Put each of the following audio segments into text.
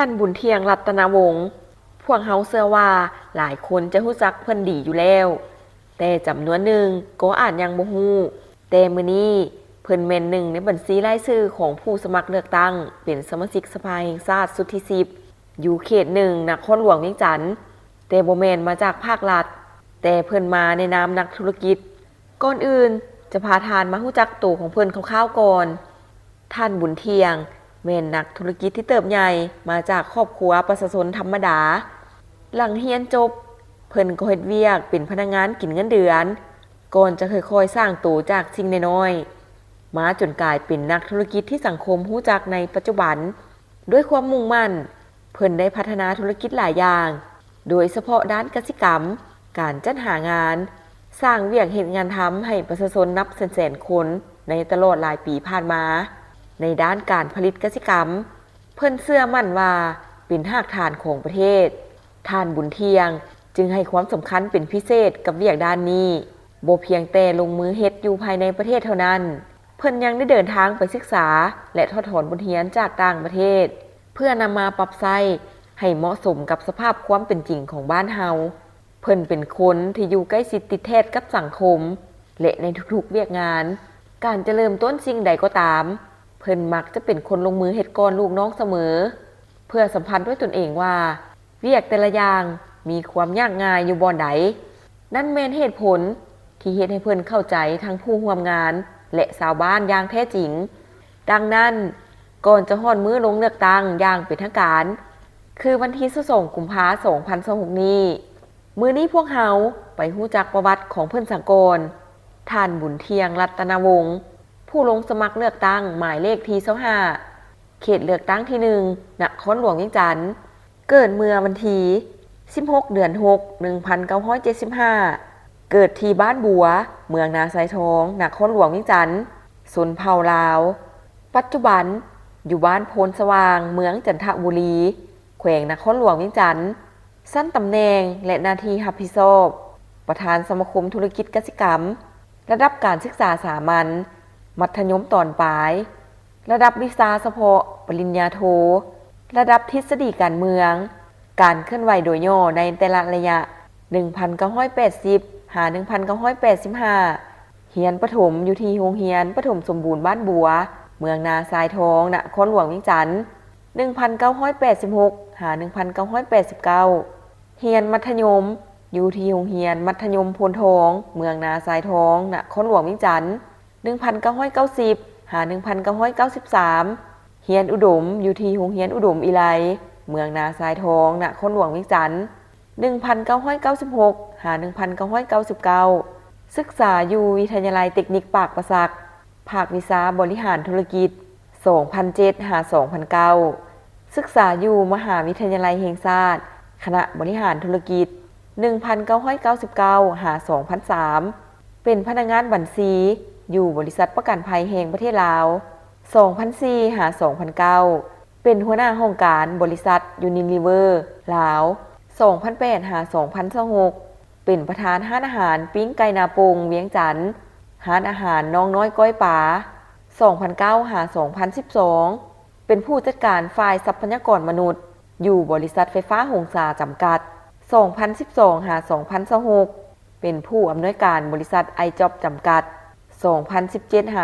ท่านบุญเทียงรัตนวงศ์พวกเฮาเชื่อว่าหลายคนจะรู้จักเพิ่นดีอยู่แล้วแต่จำนวนหนึ่งก็อาจยังบ่ฮู้แต่มื้อนี้เพิ่นแม่นหนึ่งในบัญชีรายชื่อของผู้สมัครเลือกตั้งเป็นสมาชิกสภาแห่งชาติสุดที่10อยู่เขต1นครหลวงเวียงจันทน์แต่บ่แม่นมาจากภาครัฐแต่เพิ่นมาในนามนักธุรกิจก่อนอื่นจะพาทานมารู้จักตัวของเพิ่นคร่าวๆก่อนท่านบุญเทียงแม่นนักธุรกิจที่เติบใหญ่มาจากครอบครัวประชาชนธรรมดาหลังเรียนจบเพิ่นก็เฮ็ดเวียกเป็นพนักงานกินเงินเดือนก่อนจะค่อยๆสร้างตัวจากสิ่งน้อยๆมาจนกลายเป็นนักธุรกิจที่สังคมรู้จักในปัจจุบันด้วยความมุ่งมั่นเพิ่นได้พัฒนาธุรกิจหลายอย่างโดยเฉพาะด้านกสิกรรมการจัดหางานสร้างเวียกเฮ็ดงานทำให้ประชาชนนับแสนๆคนในตลอดหลายปีผ่านมาในด้านการผลิตกสิกรรมเพิ่นเชื่อมั่นว่าเป็นรากฐานของประเทศท่านบุญเทียงจึงให้ความสำคัญเป็นพิเศษกับเวียกด้านนี้บ่เพียงแต่ลงมือเฮ็ดอยู่ภายในประเทศเท่านั้นเพิ่นยังได้เดินทางไปศึกษาและทอดถอนบทเรียนจากต่างประเทศเพื่อนำมาปรับใช้ให้เหมาะสมกับสภาพความเป็นจริงของบ้านเฮาเพิ่นเป็นคนที่อยู่ใกล้ชิดติดแท้กับสังคมและในทุกๆเวียกงานการจะเริ่มต้นสิ่งใดก็ตามเพิ่นมักจะเป็นคนลงมือเฮ็ดก่อนลูกน้องเสมอเพื่อสัมพันธ์ด้วยตนเองว่าเวียกแต่ละอย่างมีความยากง่ายอยู่บ่ใดนั่นแม่นเหตุผลที่เฮ็ดให้เพิ่นเข้าใจทั้งผู้ร่วมงานและชาวบ้านอย่างแท้จริงดังนั้นก่อนจะฮอดมื้อลงเลือกตั้งอย่างเป็นทางการคือวันที่22กุมภาพันธ์2026นี้มื้อนี้พวกเฮาไปรู้จักประวัติของเพิ่นสังกรท่านบุญเทียงรัตนวงศ์ผู้ลงสมัครเลือกตั้งหมายเลขที่25เขตเลือกตั้งที่1นครหลวงเวียงจันทน์เกิดเมื่อวันที่16เดือน6 1975เกิดที่บ้านบัวเมืองนาไซทองนครหลวงเวียงจันทน์ชนเผ่าลาวปัจจุบันอยู่บ้านโพนสว่างเมืองจันทบุรีแขวงนครหลวงเวียงจันทน์สั้นตำแหน่งและหน้าที่รับผิดชอบประธานสมาคมธุรกิจกสิกรรมระดับการศึกษาสามัญมัธยมตอนปลายระดับวิชาเฉพาะปริญญาโทระดับทฤษฎีการเมืองการเคลื่อนไหวโดยย่อในแต่ละระยะ 1980 หา 1985 เรียนประถมอยู่ที่โรงเรียนประถมสมบูรณ์บ้านบัวเมืองนาทรายทองนครหลวงเวียงจันทน์ 1986 หา 1989 เรียนมัธยมอยู่ที่โรงเรียนมัธยมโพนทองเมืองนาทรายทองนครหลวงเวียงจันทน์ 1990 หา 1993 เรียนอุดมอยู่ที่โรงเรียนอุดมอิไลเมืองนาทรายทองนครหลวงเวียงจันทน์ 1996 หา 1999 ศึกษาอยู่วิทยาลัยเทคนิคปากประสักภาควิชาบริหารธุรกิจ 2007 หา 2009 ศึกษาอยู่มหาวิทยาลัยแห่งชาติคณะบริหารธุรกิจ 1999 หา 2003 เป็นพนักงานบัญชีอยู่บริษัทประกันภัยแห่งประเทศลาว 2004 หา 2009 เป็นหัวหน้าห้องการบริษัทยูนิลิเวอร์ลาว 2008 หา 2026 เป็นประธานร้านอาหารปิ้งไก่นาโปงเวียงจันทน์ร้านอาหารน้องน้อยก้อยป๋า 2009 หา 2012 เป็นผู้จัดการฝ่ายทรัพยากรมนุษย์อยู่บริษัทไฟฟ้าหงสาจำกัด 2012 หา 2026 เป็นผู้อำนวยการบริษัทไอจ็อบจำกัด 2017 หา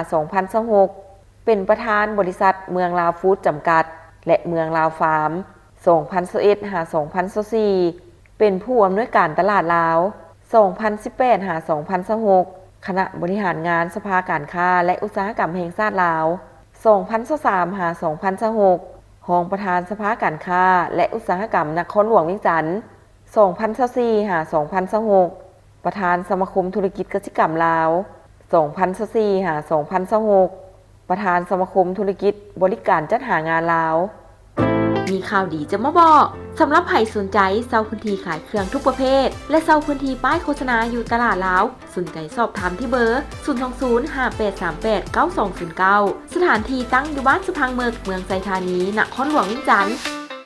2026 เป็นประธานบริษัทเมืองลาวฟู้ดจำกัดและเมืองลาวฟาร์ม 2021 หา 2024 เป็นผู้อำนวยการตลาดลาว 2018 หา 2026 คณะบริหารงานสภาการค้าและอุตสาหกรรมแห่งชาติลาว 2023 หา 2026 รองประธานสภาการค้าและอุตสาหกรรมนครหลวงเวียงจันทน์ 2024 หา 2026 ประธานสมาคมธุรกิจกสิกรรมลาว 2024 หา 2026 ประธานสมาคมธุรกิจบริการจัดหางานลาวมีข่าวดีจะมาบอกสำหรับใครสนใจเช่าพื้นที่ขายเครื่องทุกประเภทและเช่าพื้นที่ป้ายโฆษณาอยู่ตลาดลาวสนใจสอบถามที่เบอร์ 020 5838 9209 สถานที่ตั้งอยู่บ้านสะพังเมืองไซธานีนครหลวงเวียงจันทน์